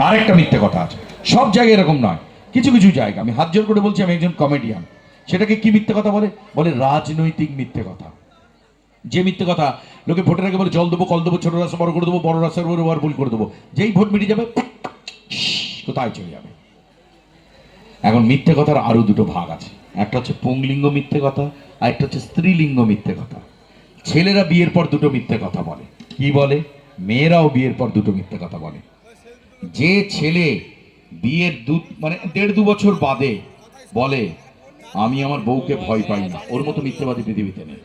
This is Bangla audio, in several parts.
আরেকটা মিথ্যে কথা আছে, সব জায়গায় এরকম নয়, কিছু কিছু জায়গা, আমি হাত জোর করে বলছি আমি একজন কমেডিয়ান, সেটাকে কি মিথ্যে কথা বলে? বলে রাজনৈতিক মিথ্যে কথা। যে মিথ্যে কথা লোকে ভোটের আগে বলে জল দেবো, কল দেবো, ছোট রাস্তা বড় করে দেবো, বড় রাস্তার উপর ভুল করে দেবো, যেই ভোট মিটে যাবে কোথায় চলে যাবে। এখন মিথ্যে কথার আরো দুটো ভাগ আছে, একটা হচ্ছে পুংলিঙ্গ মিথ্যে কথা, আর একটা হচ্ছে স্ত্রীলিঙ্গ মিথ্যে কথা। ছেলেরা বিয়ের পর দুটো মিথ্যে কথা বলে, কি বলে? মেয়েরাও বিয়ের পর দুটো মিথ্যে কথা বলে। যে ছেলে বিয়ের মানে 1.5-2 বছর বাদে বলে আমি আমার বউকে ভয় পাই না, ওর মতো মিথ্যেবাদী পৃথিবীতে নেই।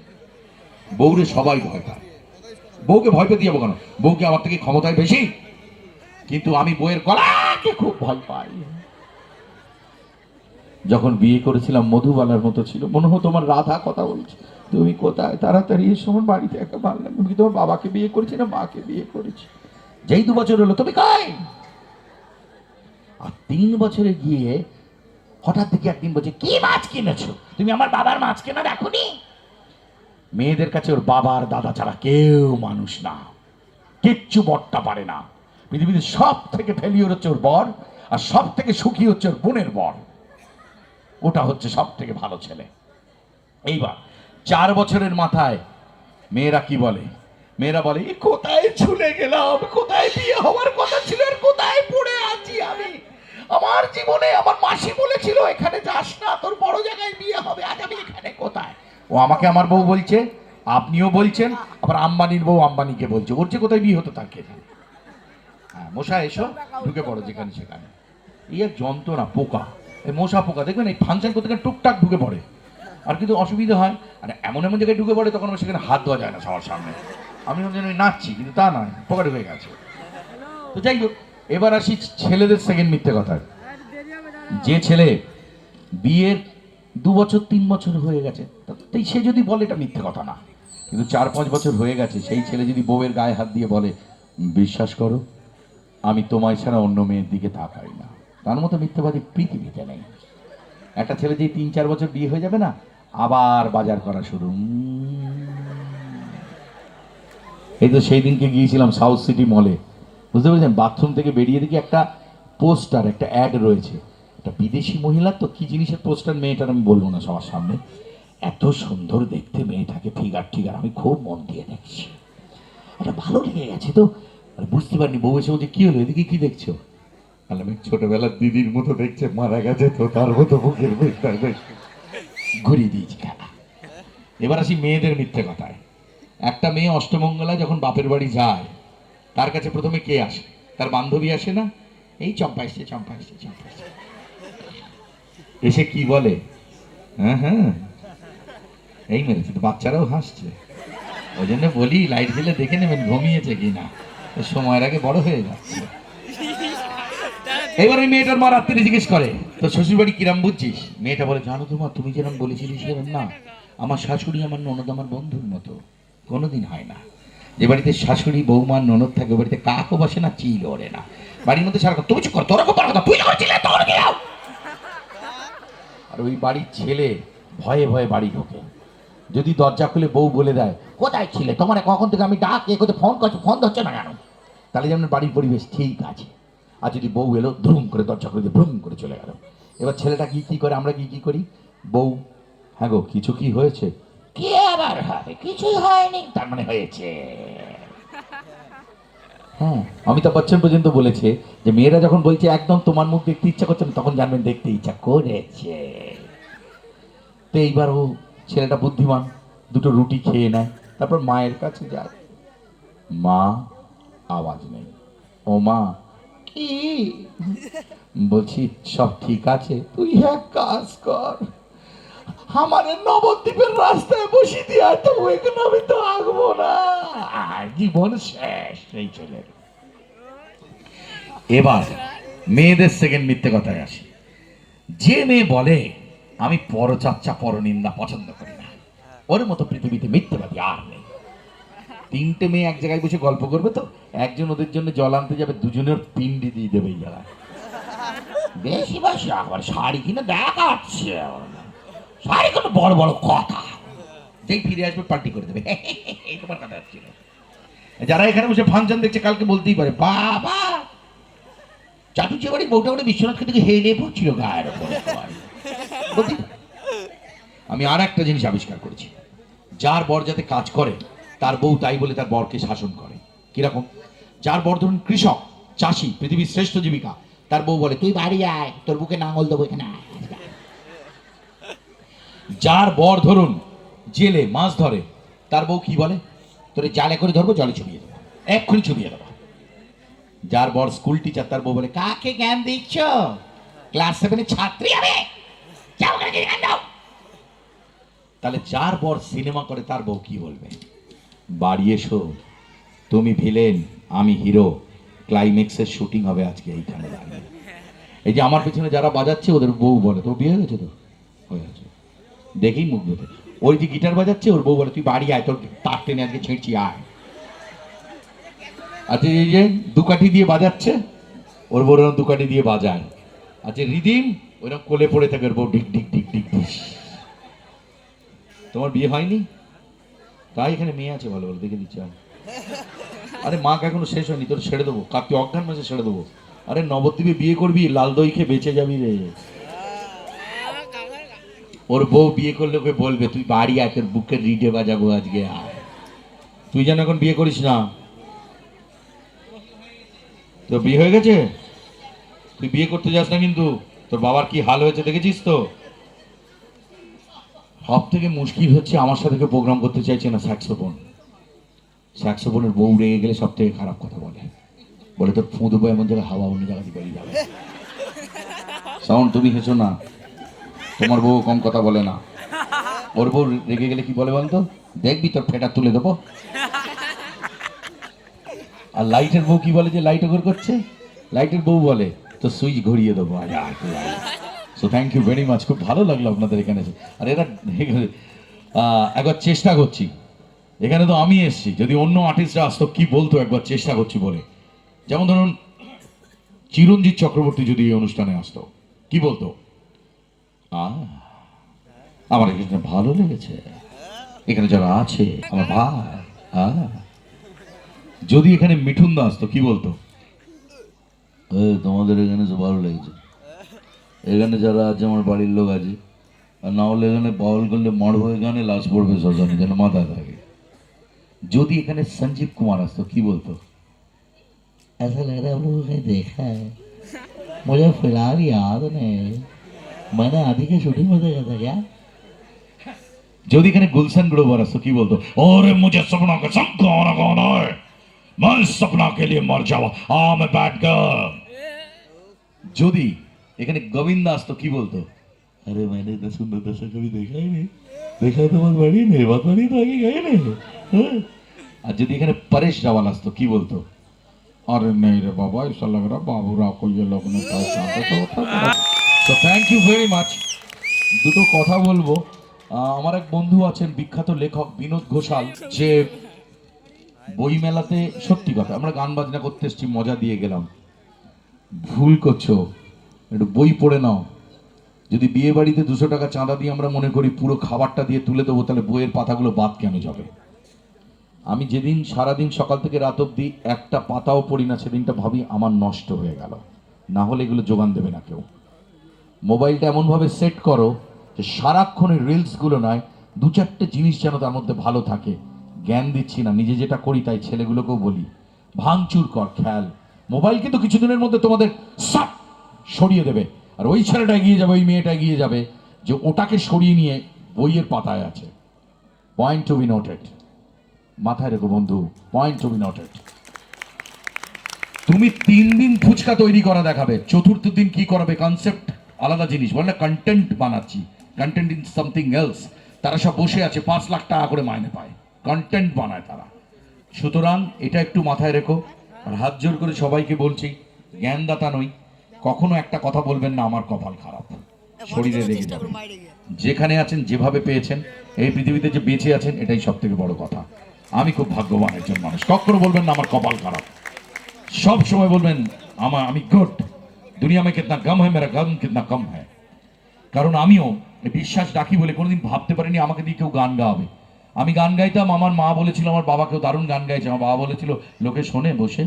বউরে সবাই ভয় পায়, বউকে ভয় পেতে যাবো কেন? বউকে আমার থেকে ক্ষমতায় বেশি, কিন্তু আমি বউয়ের গলাকে খুব ভয় পাই। যখন বিয়ে করেছিলাম মধুবালার মতো ছিল, মনে হতো তোমার রাধা কথা বলছে, তুমি কোথায়, তাড়াতাড়ি এসো আমার বাড়িতে, একা ভালো লাগে। তুমি তোমার বাবাকে বিয়ে করেছি না মাকে বিয়ে করেছি? যেই 2 বছর হলো তুমি কই? আর 3 বছরে গিয়ে হঠাৎ থেকে একদিন বলছে কি মাছ কিনেছো? তুমি আমার বাবার মাছ কেনা দেখোনি? মেয়েদের কাছে ওর বাবার দাদা ছাড়া কেউ মানুষ না, কিচ্ছু বরটা পারে না। পৃথিবীতে সব থেকে ফেলিওর হচ্ছে ওর বর, আর সব থেকে সুখী হচ্ছে ওর বোনের বর, ওটা হচ্ছে সব থেকে ভালো ছেলে। এইবার 4 বছরের মাথায় মেয়েরা কি বলে? মেয়েরা বলে কোথায় ছুলে গেলাম, কোথায় বিয়ে হওয়ার কথা ছিল আর কোথায় পড়ে আছি আমি। আমার জীবনে আমার মাসি বলেছিল এখানে যাস না, তোর বড় জায়গায় বিয়ে হবে, আজ আমি এখানে কোথায়। ও আমাকে আমার বউ বলছে, আপনিও বলছেন, আবার আম্বানির বউ আম্বানিকে বলছে, ওর যে কোথায় বিয়ে হতো তার কে জানে। হ্যাঁ, মশা এসো ঢুকে পড়ো যেখানে সেখানে। এই এক যন্ত্রণা, পোকা, এই মশা পোকা দেখবেন এই ফাংশন করতে গেলে টুকটাক ঢুকে পড়ে, আর কিন্তু অসুবিধা হয়, আর এমন এমন জায়গায় ঢুকে পড়ে তখন সেখানে হাত ধোয়া যায় না সবার সামনে। আমি নাচছি, কিন্তু তা নয়, পকেটে হয়ে গেছে। তো যাই হোক, এবার আসি ছেলেদের সেকেন্ড মিথ্যে কথায়। যে ছেলে বিয়ের 2 বছর 3 বছর হয়ে গেছে, তাই সে যদি বলে এটা মিথ্যে কথা না, কিন্তু 4-5 বছর হয়ে গেছে সেই ছেলে যদি বউয়ের গায়ে হাত দিয়ে বলে বিশ্বাস করো আমি তোমায় ছাড়া অন্য মেয়ের দিকে তাকাই না, তার মতো মিথ্যাবাদী পৃথিবীতে নেই। একটা ছেলে যে 3-4 বছর বিয়ে হয়ে যাবে না, আবার বাজার করা শুরু। এই তো সেই দিনকে গিয়েছিলাম সাউথ সিটি মলে, বুঝতে পেরেছেন, বাথরুম থেকে বেরিয়ে দেখি একটা পোস্টার, একটা অ্যাড রয়েছে, একটা বিদেশি মহিলা, তো কি জিনিসের পোস্টার মেয়েটার আমি বলবো না সবার সামনে, এত সুন্দর দেখতে মেয়েটাকে, ফিগার আমি খুব মন দিয়ে দেখছি, এটা ভালো লেগে গেছে তো, আর বুঝতে পারিনি। বউ এসে বলছে কি হলো, এদিকে কি দেখছো? আমি ছোটবেলার দিদির মতো দেখছে, মারা গেছে তো তার মতো বুকের ঘুরিয়ে দিয়েছি খেলা। এবার আসি মেয়েদের মিথ্যে কথায়। একটা মেয়ে অষ্টমঙ্গলায় যখন বাপের বাড়ি যায়, তার কাছে প্রথমে কে আসে? তার বান্ধবী আসে না, এই চম্পা এসছে, চম্পা এসছে, চম্পা এসছে, এসে কি বলে, হ্যাঁ হ্যাঁ এই মেরেছে তো, বাচ্চারাও হাসছে। ওই জন্য বলি লাইট দিলে দেখে নেবেন ঘুমিয়েছে কিনা, সময়ের আগে বড় হয়ে যাচ্ছে। এবার ওই মেয়েটার মা রাত্রে জিজ্ঞেস করে তো শ্বশুর বাড়ি কিরাম বুঝছিস? মেয়েটা বলে জানো তো মা, তুমি যেরকম বলেছিলিস সেরকম না, আমার শাশুড়ি আমার ননদ আমার বন্ধুর মতো, কোনোদিন হয় না। যে বাড়িতে শাশুড়ি বৌমার ননদ থাকে ওই বাড়িতে কাকও বসে না, চিল ওড়ে না, বাড়ির মধ্যে সারা তুমি চুপ কর, তোর কথা তুই আর ওই বাড়ির ছেলে ভয়ে ভয়ে বাড়ি ঢোকে, যদি দরজা খুলে বউ বলে দেয় কোথায় ছিলে, তোমার কখন থেকে আমি ডাক এ করতে ফোন করছি, ফোন ধরছে না কেন, তাহলে যেমন বাড়ির পরিবেশ ঠিক আছে। আর যদি বউ এলো ধুম করে দরজা খুলে দিয়ে ভ্রুম করে চলে গেল, এবার ছেলেটা কি করে, আমরা কি করি, বউ হ্যাঁ গো কিছু কি হয়েছে, কি আবার হবে, কিছুই হয়নি, তার মানে হয়েছে। হ্যাঁ, অমিতাভ বচ্চন পর্যন্ত বলেছে যে মেয়েরা যখন বলছে একদম তোমার মুখ দেখতে ইচ্ছা করছে না, তখন জানবেন দেখতে ইচ্ছা করেছে। তো এইবার ও ছেলেটা বুদ্ধিমান, দুটো রুটি খেয়ে নেয়, তারপর মায়ের কাছে যায়, মা, আওয়াজ নেই, ও মা কি, বলছি সব ঠিক আছে, তুই এক কাজ কর, আমার নবদ্বীপের রাস্তায় বসে দিয়ে তো এখানে আমি তো আঁকবো না, জীবন শেষ এই ছেলের। এবার মেয়েদের সেকেন্ড মিথ্যে কথায় আসি। যে মেয়ে বলে আমি পরচর্চা পরনিন্দা পছন্দ করি না, ওর মতো পৃথিবীতে মিথ্যেবাদী আর নেই। 3টে মেয়ে এক জায়গায় বসে গল্প করবে, তো একজন ওদের জন্য জল আনতে যাবে, দুজনের পিন্ডি দিয়ে দেবে এই জায়গায়, বেশি বেশি আবার শাড়ি কিনে দেখাচ্ছে, শাড়ি কোনো বড় বড় কথা, যেই ফিরে আসবে পার্টি করে দেবে, এই তোমার কথা হচ্ছিল। যারা এখানে বসে ফাংশন দেখছে কালকে বলতেই পারে বাবা চাটুর্যে বাড়ির বউটা করে বিশ্বনাথকে থেকে হেলে পড়ছিল গায়ের ওপর। আমি আর একটা জিনিস আবিষ্কার করেছি, যার বর যাতে কাজ করে তার বউ তাই বলে তার বরকে শাসন করে। কিরকম? যার বর ধরুন কৃষক, চাষি, পৃথিবীর শ্রেষ্ঠ জীবিকা, তার বউ বলে তুই বাড়ি আয়, তোর বুকে নাঙল দেবো এখানে আয়। যার বর ধরুন জেলে মাছ ধরে, তার বউ কি বলে? তোরে জালে করে ধরবো, জলে ছড়িয়ে দেবো, এক্ষুনি ছড়িয়ে দেবো। যার বর স্কুল টিচার, তার বউ বলে কাকে জ্ঞান দিচ্ছ, ক্লাস 7-এর ছাত্রী হবে, যাও ওখানে গিয়ে জ্ঞান দাও। তাহলে যার বর সিনেমা করে তার বউ কি বলবে? বাড়ি এসো, তুমি ভিলেন আমি হিরো, ক্লাইম্যাক্সের শুটিং হবে আজকে এইখানে দাঁড়িয়ে। এই যে আমার পেছনে যারা বাজাচ্ছে ওদের বউ বলে তো বিয়ে হয়ে গেছে, তো হয়ে গেছে, দেখেই মুখ ধুতে। ওই যে গিটার বাজাচ্ছে ওর বউ বলে তুই বাড়ি আয়, তোর তার টেনে আজকে ছেড়ছি আয়। আচ্ছা এই যে দুকাঠি দিয়ে বাজাচ্ছে ওর বউ ওরকম দুকাঠি দিয়ে বাজায়। আচ্ছা রিদিম ওইরকম কোলে পড়ে থাকে ওর বউ ডিক ডিক ডিক ডিক ডিক। তোমার বিয়ে হয়নি? তাই এখানে মেয়ে আছে ভালো ভালো দেখে দিচ্ছে। আরে মাকে এখনো শেষ হয়নি, তোর ছেড়ে দেবো, কাকি অজ্ঞান মাসে ছেড়ে দেবো। আরে নবদ্বীপে বিয়ে করবি, লাল দই খেয়ে বেঁচে যাবি রে। ওর বউ বিয়ে করলে ওকে বলবে তুই বাড়ি আয়, তোর বুকের রিডে বাজাবো আজকে আয়। তুই যেন এখন বিয়ে করিস না। তোর বিয়ে হয়ে গেছে, তুই বিয়ে করতে যাস না কিন্তু, তোর বাবার কি হাল হয়েছে দেখেছিস তো। সব থেকে মুশকিল হচ্ছে আমার সাথে কেউ প্রোগ্রাম করতে চাইছে না। স্যাক্সোফোন, স্যাক্সোফোনের বউ রেগে গেলে সব থেকে খারাপ কথা বলে, বলে তোর ফুঁ দেবো এমন জায়গায় হাওয়া অন্য জায়গা দিয়ে বেরিয়ে যাবে। সাউন্ড তুমি হেসো না, তোমার বউ কম কথা বলে না। ওর বউ রেগে গেলে কি বলে বলতো, দেখবি তোর ফেটা তুলে দেবো। আর লাইটের বউ কি বলে, যে লাইট ওগর করছে, লাইটের বউ বলে তো সুইচ ঘুরিয়ে দেবো। So thank you very much, খুব ভালো লাগলো আপনাদের এখানে এসে। আর এরা একবার চেষ্টা করছি, এখানে তো আমি এসেছি, যদি অন্য আর্টিস্টরা আসতো কি বলতো একবার চেষ্টা করছি বলে। যেমন ধরুন চিরঞ্জিত চক্রবর্তী যদি এই অনুষ্ঠানে আসতো কি বলতো, আমার এখানে ভালো লেগেছে, এখানে যারা আছে আমার ভাই। যদি এখানে মিঠুন দা আসতো কি বলতো, তোমাদের এখানে তো ভালো লেগেছে, এখানে যারা আছে আমার বাড়ির লোক আছে, আর না হলে এখানে বাউল করলে মরবো, এখানে লাশ পড়বে শ্মশানে, যেন মাথায় থাকে। যদি এখানে সঞ্জীব কুমার আসতো কি বলতো, ऐसा लग रहा है हम लोगों ने देखा है, मुझे फिलहाल याद नहीं, मैंने आदि की शूटिंग में देखा था क्या। যদি এখানে গুলশান গ্লোবার আসতো কি বলতো, ওরে মুझे सपना का संग गाना गाना है, मैं सपना के लिए मर जावा मैं बैठ गया। যদি এখানে গোবিন্দা আসতো কি বলতো, अरे मैंने इतना सुंदर दर्शक कभी देखा ही नहीं, देखा तो बहुत बड़ी नहीं, बहुत बड़ी तो आगे गए नहीं। আর যদি এখানে পরেশ রাওয়াল আসতো কি বলতো, अरे नहीं रे बाबा ऐसा लग रहा बाबूराव को ये लोग ने पैसा तो थैंक यू वेरी মাচ। দুটো কথা বলবো, আমার এক বন্ধু আছেন বিখ্যাত লেখক বিনোদ ঘোষাল, যে বই মেলাতে, সত্যি কথা আমরা গান বাজনা করতে এসেছি, মজা দিয়ে গেলাম, ভুল করছো, একটু বই পড়ে নাও। যদি বিয়ে বাড়িতে 200 টাকা চাঁদা দিয়ে আমরা মনে করি পুরো খাবারটা দিয়ে তুলে দেবো, তাহলে বইয়ের পাতাগুলো বাদ কেন যাবে? আমি যেদিন সারাদিন সকাল থেকে রাত অবধি একটা পাতাও পড়ি না, সেদিনটা ভাবি আমার নষ্ট হয়ে গেল, না হলে এগুলো যোগান দেবে না কেউ। মোবাইলটা এমনভাবে সেট করো যে সারাক্ষণ রিলসগুলো নয়, 2-4টে জিনিস যেন তার মধ্যে ভালো থাকে। জ্ঞান দিচ্ছি না, নিজে যেটা করি তাই ছেলেগুলোকেও বলি, ভাঙচুর কর খেয়াল, মোবাইল কিন্তু কিছুদিনের মধ্যে তোমাদের সব সরিয়ে দেবে। আর ওই ছেলেটা এগিয়ে যাবে, ওই মেয়েটা এগিয়ে যাবে যে ওটাকে সরিয়ে নিয়ে বইয়ের পাতায় আছে। পয়েন্ট টু বি নোটেড, মাথায় রেখো বন্ধু, পয়েন্ট টু বি নোটেড। তুমি 3 দিন ফুচকা তৈরি করা দেখাবে, চতুর্থ দিন কি করাবে, কনসেপ্ট আলাদা জিনিস, বলে কন্টেন্ট বানাচ্ছি, কন্টেন্ট ইন সামথিং এলস। তারা সব বসে আছে 5 লাখ টাকা করে মাইনে পায়, কন্টেন্ট বানায় তারা। সুতরাং এটা একটু মাথায় রেখো। আর হাত জোর করে সবাইকে বলছি, জ্ঞানদাতা নই, কখনো একটা কথা বলবেন না আমার কপাল খারাপ, শরীরে লেগে যাবে। যেখানে আছেন যেভাবে পেয়েছেন, এই পৃথিবীতে যে বেঁচে আছেন এটাই সব থেকে বড় কথা। আমি খুব ভাগ্যবান একজন মানুষ, কখনো বলবেন না আমার কপাল খারাপ, সব সময় বলবেন আমি গুড, দুনিয়া মে কিতনা গম হ্যায়, মেরা গম কিতনা কম হ্যায়। কারণ আমিও বিশ্বাস রাখি বলে কোনোদিন ভাবতে পারিনি আমাকে দিয়ে কেউ গান গাওয়াবে। আমি গান গাইতাম, আমার মা বলেছিল, আমার বাবাকেও দারুণ গান গাইছে, আমার বাবা বলেছিল লোকে শোনে বসে,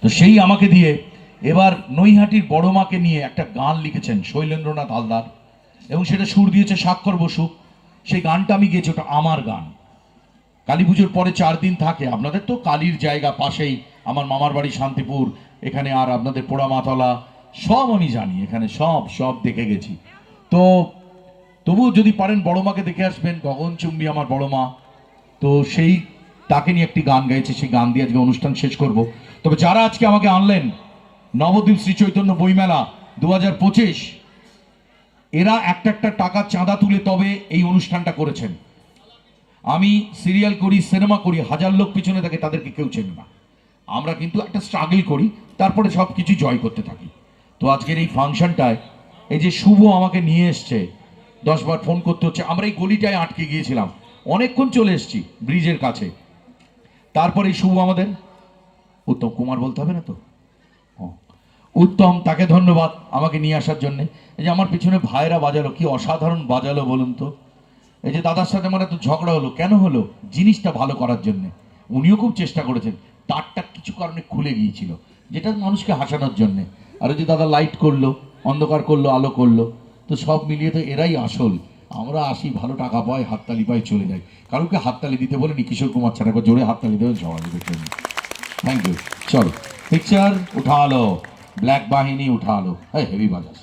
তো সেই আমাকে দিয়ে এবার নৈহাটির বড় মাকে নিয়ে একটা গান লিখেছেন শৈলেন্দ্রনাথ হালদার, এবং সেটা সুর দিয়েছে স্বাক্ষর বসু। সেই গানটা আমি গেয়েছি, ওটা আমার গান। কালী পুজোর পরে 4 দিন থাকে, আপনাদের তো কালীর জায়গা পাশেই, আমার মামার বাড়ি শান্তিপুর, এখানে আর আপনাদের পোড়ামাতলা সব আমি জানি, এখানে সব সব দেখে গেছি। তো তবুও যদি পারেন বড় মাকে দেখে আসবেন, গগনচুম্বী আমার বড় মা। তো সেই তাকে নিয়ে একটি গান গাইছে, সেই গান দিয়ে আজকে অনুষ্ঠান শেষ করব। তবে যারা আজকে আমাকে আনলেন নবদ্বীপ শ্রী চৈতন্য বইমেলা 2025, এরা একটা একটা টাকা চাঁদা তুলে তবে এই অনুষ্ঠানটা করেছেন। আমি সিরিয়াল করি, সিনেমা করি, 1000 লোক পিছনে থাকে, তাদেরকে কেউ চেনে না। আমরা কিন্তু একটা স্ট্রাগল করি, তারপরে সব কিছু জয় করতে থাকি। তো আজকের এই ফাংশনটায় এই যে শুভ আমাকে নিয়ে এসছে, 10 বার ফোন করতে হচ্ছে। আমরা এই গলিটায় আটকে গিয়েছিলাম, অনেকক্ষণ চলে এসেছি ব্রিজের কাছে। তারপরে এই শুভ আমাদের উত্তম কুমার বলতে হবে না তো, উত্তম, তাকে ধন্যবাদ আমাকে নিয়ে আসার জন্য। এই যে আমার পিছনে ভাইরা বাজালো, কি অসাধারণ বাজালো বলুন তো। এই যে দাদার সাথে আমার এত ঝগড়া হলো, কেন হলো? জিনিসটা ভালো করার জন্য। উনিও খুব চেষ্টা করেছেন, তারটা কিছু কারণে খুলে গিয়েছিল, যেটা মানুষকে হাসানোর জন্য। আর ওই যে দাদা লাইট করলো, অন্ধকার করলো, আলো করলো, তো সব মিলিয়ে তো এরাই আসল। আমরা আসি, ভালো টাকা পাই, হাততালি পাই, চলে যাই। কারোকে হাততালি দিতে বলিনি, কিশোর কুমার ছাড়া একবার জোরে হাততালি দেবেন সবাই দেখবেন। Thank you. চলো পিকচার উঠা লো, ব্ল্যাক বাহিনী উঠা লো, হেভি বাজাস।